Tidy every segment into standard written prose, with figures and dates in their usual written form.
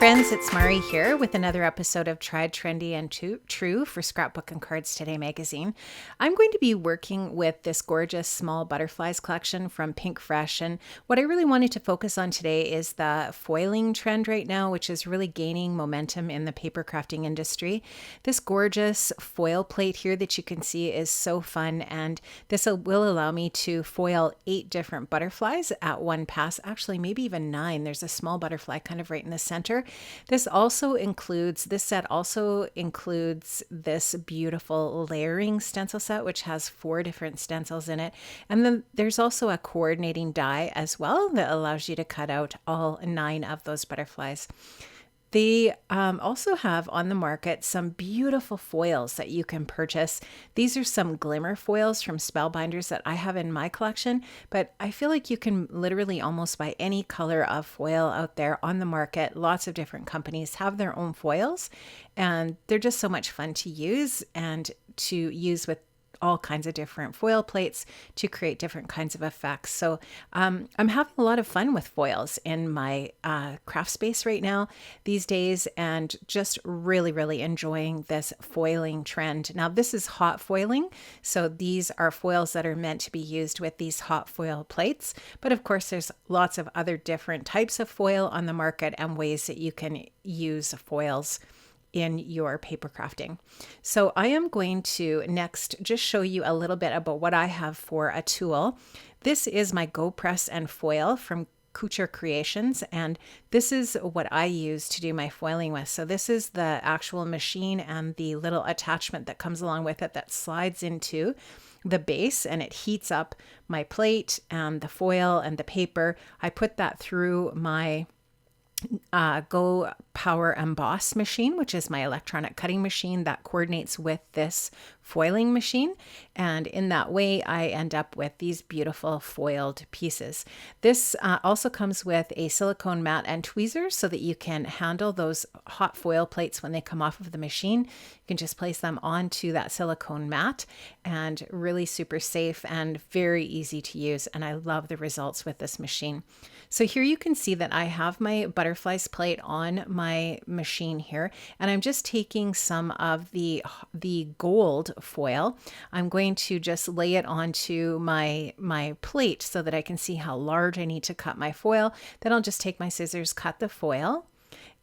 friends, it's Mari here with another episode of Tried, Trendy, and True for Scrapbook and Cards Today magazine. I'm going to be working with this gorgeous small butterflies collection from Pinkfresh, and what I really wanted to focus on today is the foiling trend right now, which is really gaining momentum in the paper crafting industry. This gorgeous foil plate here that you can see is so fun, and this will allow me to foil 8 different butterflies at one pass, actually maybe even 9. There's a small butterfly kind of right in the center. This set also includes this beautiful layering stencil set, which has 4 different stencils in it. And then there's also a coordinating die as well that allows you to cut out all 9 of those butterflies. They also have on the market some beautiful foils that you can purchase. These are some glimmer foils from Spellbinders that I have in my collection, but I feel like you can literally almost buy any color of foil out there on the market. Lots of different companies have their own foils, and they're just so much fun to use with all kinds of different foil plates to create different kinds of effects. So I'm having a lot of fun with foils in my craft space right now these days, and just really, really enjoying this foiling trend. Now, this is hot foiling. So these are foils that are meant to be used with these hot foil plates. But of course, there's lots of other different types of foil on the market and ways that you can use foils in your paper crafting. So I am going to next just show you a little bit about what I have for a tool. This is my Go Press and Foil from Couture Creations, and this is what I use to do my foiling with. So this is the actual machine and the little attachment that comes along with it that slides into the base, and it heats up my plate and the foil and the paper. I put that through my Go Power Emboss machine, which is my electronic cutting machine that coordinates with this foiling machine. And in that way, I end up with these beautiful foiled pieces. This also comes with a silicone mat and tweezers so that you can handle those hot foil plates when they come off of the machine. You can just place them onto that silicone mat, and really super safe and very easy to use. And I love the results with this machine. So here you can see that I have my butterflies plate on my machine here, and I'm just taking some of the gold foil. I'm going to just lay it onto my plate so that I can see how large I need to cut my foil. Then I'll just take my scissors, cut the foil.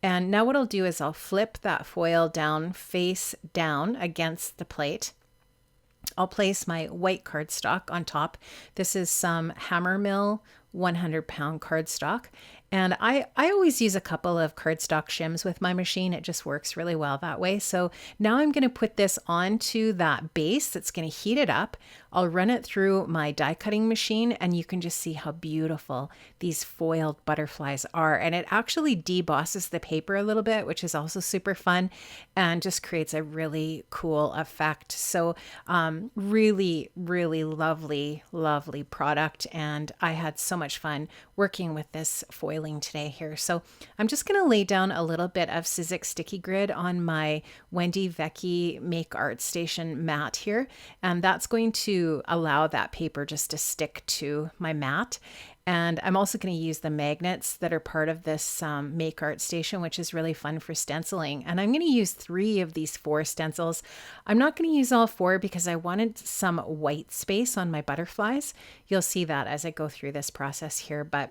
And now what I'll do is I'll flip that foil down, face down against the plate. I'll place my white cardstock on top. This is some Hammermill 100-pound cardstock. And I always use a couple of cardstock shims with my machine. It just works really well that way. So now I'm going to put this onto that base that's going to heat it up. I'll run it through my die cutting machine, and you can just see how beautiful these foiled butterflies are. And it actually debosses the paper a little bit, which is also super fun and just creates a really cool effect. So really, really lovely, lovely product. And I had so much fun working with this foiling today here. So I'm just going to lay down a little bit of Sizzix Sticky Grid on my Wendy Vecchi Make Art Station mat here. And that's going to allow that paper just to stick to my mat. And I'm also going to use the magnets that are part of this Make Art Station, which is really fun for stenciling. And I'm going to use 3 of these 4 stencils. I'm not going to use all 4 because I wanted some white space on my butterflies. You'll see that as I go through this process here. But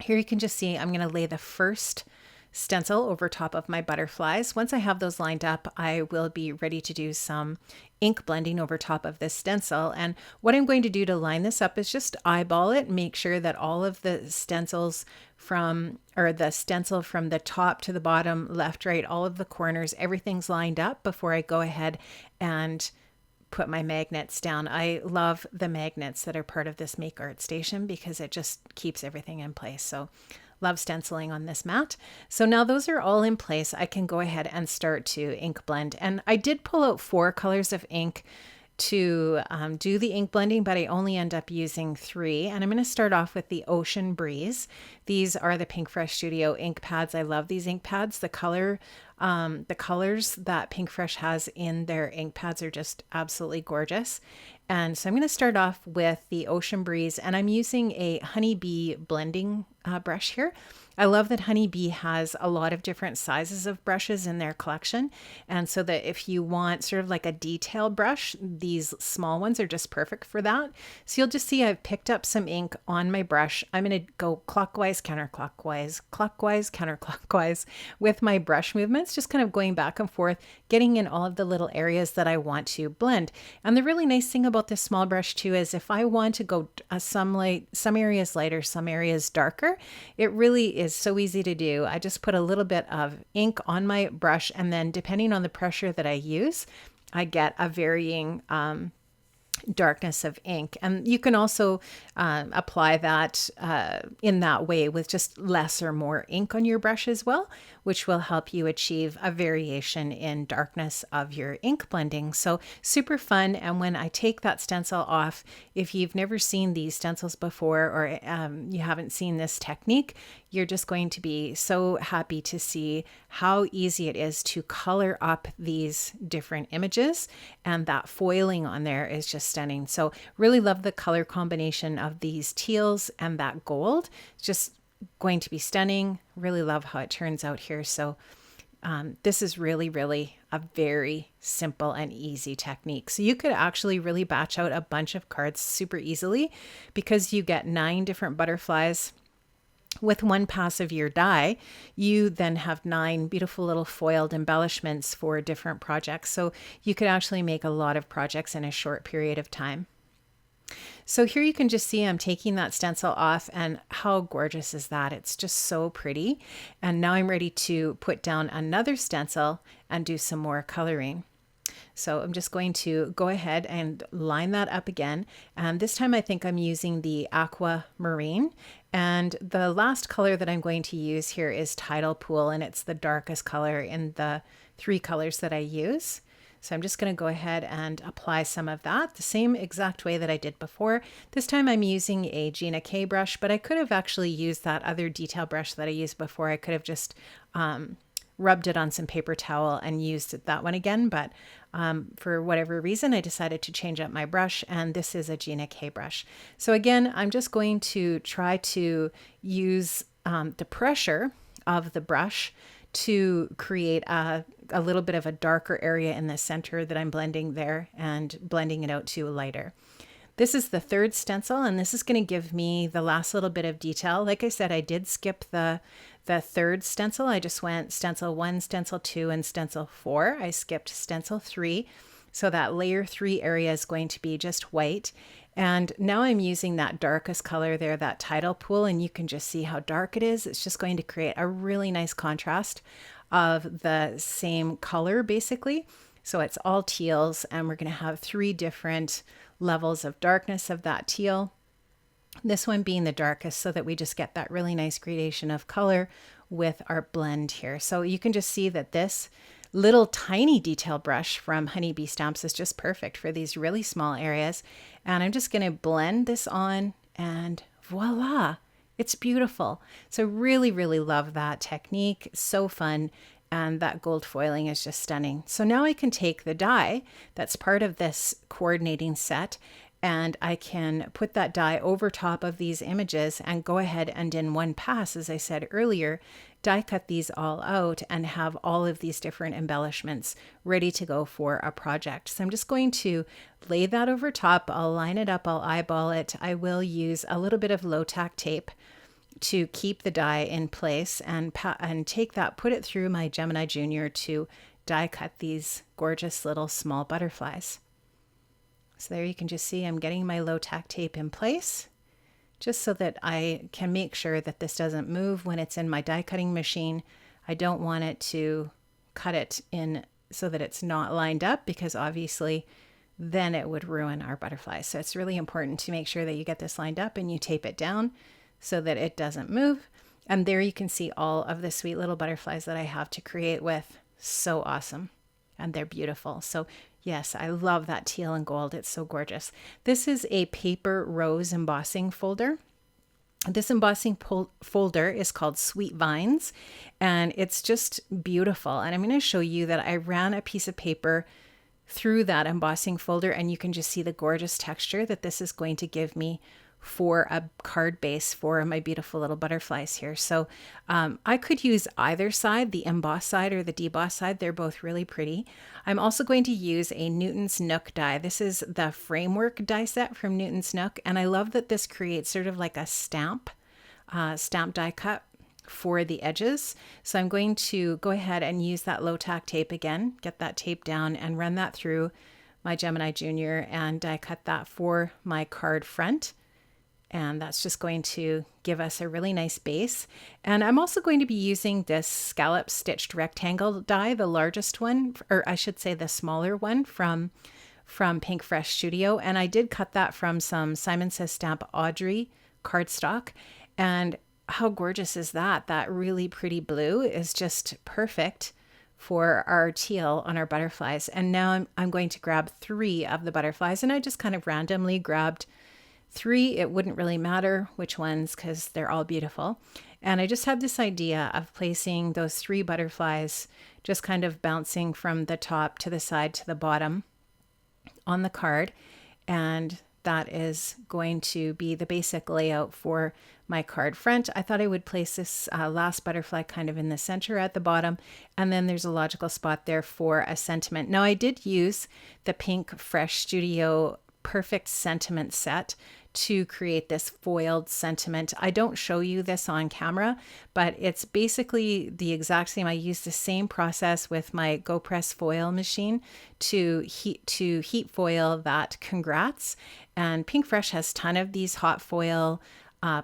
here you can just see I'm going to lay the first stencil over top of my butterflies. Once I have those lined up, I will be ready to do some ink blending over top of this stencil. And what I'm going to do to line this up is just eyeball it, make sure that all of the stencils the stencil from the top to the bottom, left, right, all of the corners, everything's lined up before I go ahead and put my magnets down. I love the magnets that are part of this Make Art Station because it just keeps everything in place. So love stenciling on this mat. So now those are all in place. I can go ahead and start to ink blend. And I did pull out 4 colors of ink to do the ink blending, but I only end up using 3. And I'm going to start off with the Ocean Breeze. These are the Pinkfresh Studio ink pads. I love these ink pads. The color The colors that Pinkfresh has in their ink pads are just absolutely gorgeous. And so I'm going to start off with the Ocean Breeze, and I'm using a Honeybee blending brush here. I love that Honeybee has a lot of different sizes of brushes in their collection. And so that if you want sort of like a detail brush, these small ones are just perfect for that. So you'll just see I've picked up some ink on my brush. I'm going to go clockwise, counterclockwise, clockwise, counterclockwise with my brush movements, just kind of going back and forth, getting in all of the little areas that I want to blend. And the really nice thing about this small brush too is if I want to go some areas lighter, some areas darker, it really is so easy to do. I just put a little bit of ink on my brush, and then depending on the pressure that I use, I get a varying darkness of ink. And you can also apply that in that way with just less or more ink on your brush as well, which will help you achieve a variation in darkness of your ink blending. So super fun. And when I take that stencil off, if you've never seen these stencils before, or you haven't seen this technique, you're just going to be so happy to see how easy it is to color up these different images. And that foiling on there is just stunning. So really love the color combination of these teals and that gold. It's just going to be stunning. Really love how it turns out here. So this is really, really a very simple and easy technique. So you could actually really batch out a bunch of cards super easily, because you get 9 different butterflies. With one pass of your die, you then have 9 beautiful little foiled embellishments for different projects. So you could actually make a lot of projects in a short period of time. So here you can just see I'm taking that stencil off, and how gorgeous is that? It's just so pretty. And now I'm ready to put down another stencil and do some more coloring. So I'm just going to go ahead and line that up again. And this time I think I'm using the aquamarine. And the last color that I'm going to use here is Tidal Pool, and it's the darkest color in the 3 colors that I use. So I'm just going to go ahead and apply some of that the same exact way that I did before. This time I'm using a Gina K brush, but I could have actually used that other detail brush that I used before. I could have just rubbed it on some paper towel and used that one again, but for whatever reason, I decided to change up my brush, and this is a Gina K brush. So again, I'm just going to try to use the pressure of the brush to create a little bit of a darker area in the center that I'm blending there, and blending it out to lighter. This is the 3rd stencil, and this is going to give me the last little bit of detail. Like I said, I did skip the 3rd stencil. I just went stencil 1, stencil 2, and stencil 4. I skipped stencil 3. So that layer 3 area is going to be just white. And now I'm using that darkest color there, that Tidal Pool, and you can just see how dark it is. It's just going to create a really nice contrast of the same color, basically. So it's all teals, and we're going to have 3 different levels of darkness of that teal. This one being the darkest, so that we just get that really nice gradation of color with our blend here. So you can just see that this little tiny detail brush from Honeybee Stamps is just perfect for these really small areas. And I'm just going to blend this on, and voila, it's beautiful. So really, really love that technique. So fun. And that gold foiling is just stunning. So now I can take the die that's part of this coordinating set, and I can put that die over top of these images and go ahead and in one pass, as I said earlier, die cut these all out and have all of these different embellishments ready to go for a project. So I'm just going to lay that over top. I'll line it up, I'll eyeball it. I will use a little bit of low tack tape to keep the die in place, and take that, put it through my Gemini Junior to die cut these gorgeous little small butterflies. So there you can just see I'm getting my low tack tape in place, just so that I can make sure that this doesn't move when it's in my die cutting machine. I don't want it to cut it in so that it's not lined up, because obviously then it would ruin our butterflies. So it's really important to make sure that you get this lined up and you tape it down so that it doesn't move. And there you can see all of the sweet little butterflies that I have to create with. So awesome. And they're beautiful. So yes, I love that teal and gold. It's so gorgeous. This is a paper rose embossing folder. This embossing folder is called Sweet Vines, and it's just beautiful. And I'm going to show you that I ran a piece of paper through that embossing folder, and you can just see the gorgeous texture that this is going to give me for a card base for my beautiful little butterflies here. So I could use either side, the emboss side or the deboss side. They're both really pretty. I'm also going to use a Newton's Nook die. This is the framework die set from Newton's Nook, and I love that this creates sort of like a stamp die cut for the edges. So I'm going to go ahead and use that low tack tape again, get that tape down and run that through my Gemini Junior and die cut that for my card front. And that's just going to give us a really nice base. And I'm also going to be using this scallop stitched rectangle die, the largest one, or I should say the smaller one from Pinkfresh Studio. And I did cut that from some Simon Says Stamp Audrey cardstock. And how gorgeous is that? That really pretty blue is just perfect for our teal on our butterflies. And now I'm going to grab 3 of the butterflies, and I just kind of randomly grabbed 3. It wouldn't really matter which ones because they're all beautiful. And I just had this idea of placing those 3 butterflies just kind of bouncing from the top to the side to the bottom on the card. And that is going to be the basic layout for my card front. I thought I would place this last butterfly kind of in the center at the bottom, and then there's a logical spot there for a sentiment. Now I did use the Pinkfresh Studio Perfect Sentiment set to create this foiled sentiment. I don't show you this on camera, but it's basically the exact same. I use the same process with my GoPress foil machine to heat foil that congrats. And Pinkfresh has a ton of these hot foil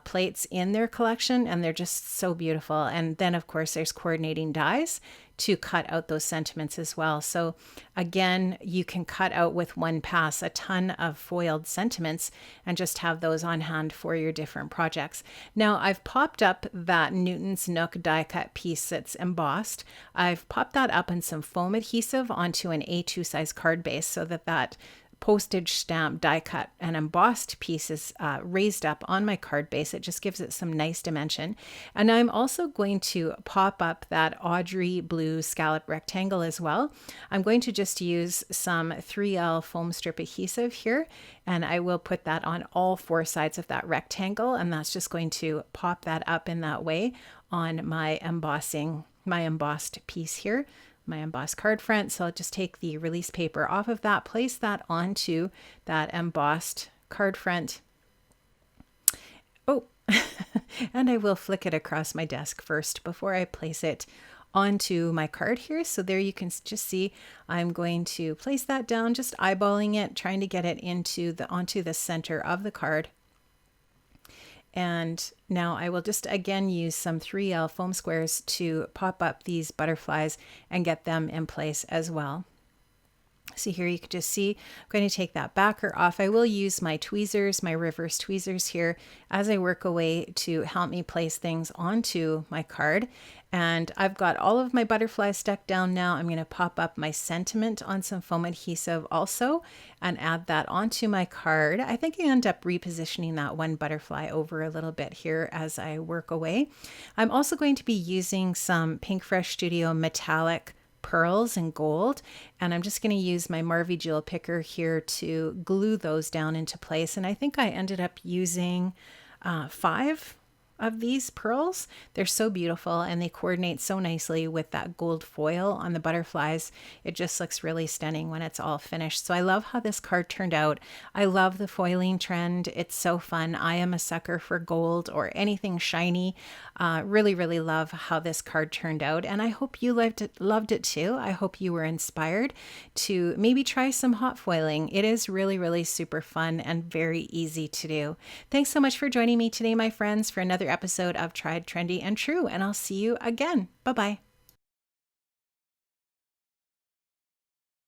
plates in their collection, and they're just so beautiful. And then of course there's coordinating dies to cut out those sentiments as well. So again, you can cut out with one pass a ton of foiled sentiments and just have those on hand for your different projects. Now I've popped up that Newton's Nook die cut piece that's embossed. I've popped that up in some foam adhesive onto an A2 size card base so that postage stamp die cut and embossed pieces raised up on my card base. It just gives it some nice dimension. And I'm also going to pop up that Audrey blue scallop rectangle as well. I'm going to just use some 3L foam strip adhesive here, and I will put that on all 4 sides of that rectangle, and that's just going to pop that up in that way on my embossed piece here, my embossed card front. So I'll just take the release paper off of that, place that onto that embossed card front. Oh, and I will flick it across my desk first before I place it onto my card here. So there you can just see I'm going to place that down, just eyeballing it, trying to get it onto the center of the card. And now I will just again use some 3L foam squares to pop up these butterflies and get them in place as well. So here you can just see I'm going to take that backer off. I will use my tweezers, my reverse tweezers here as I work away to help me place things onto my card. And I've got all of my butterflies stuck down now. I'm going to pop up my sentiment on some foam adhesive also and add that onto my card. I think I end up repositioning that one butterfly over a little bit here as I work away. I'm also going to be using some Pinkfresh Studio metallic pearls and gold, and I'm just going to use my Marvy Jewel picker here to glue those down into place. And I think I ended up using 5 of these pearls. They're so beautiful and they coordinate so nicely with that gold foil on the butterflies. It just looks really stunning when it's all finished. So I love how this card turned out. I love the foiling trend. It's so fun. I am a sucker for gold or anything shiny. Really, really love how this card turned out, and I hope you loved it too. I hope you were inspired to maybe try some hot foiling. It is really, really super fun and very easy to do. Thanks so much for joining me today, my friends, for another episode of Tried, Trendy, and True, and I'll see you again. Bye-bye.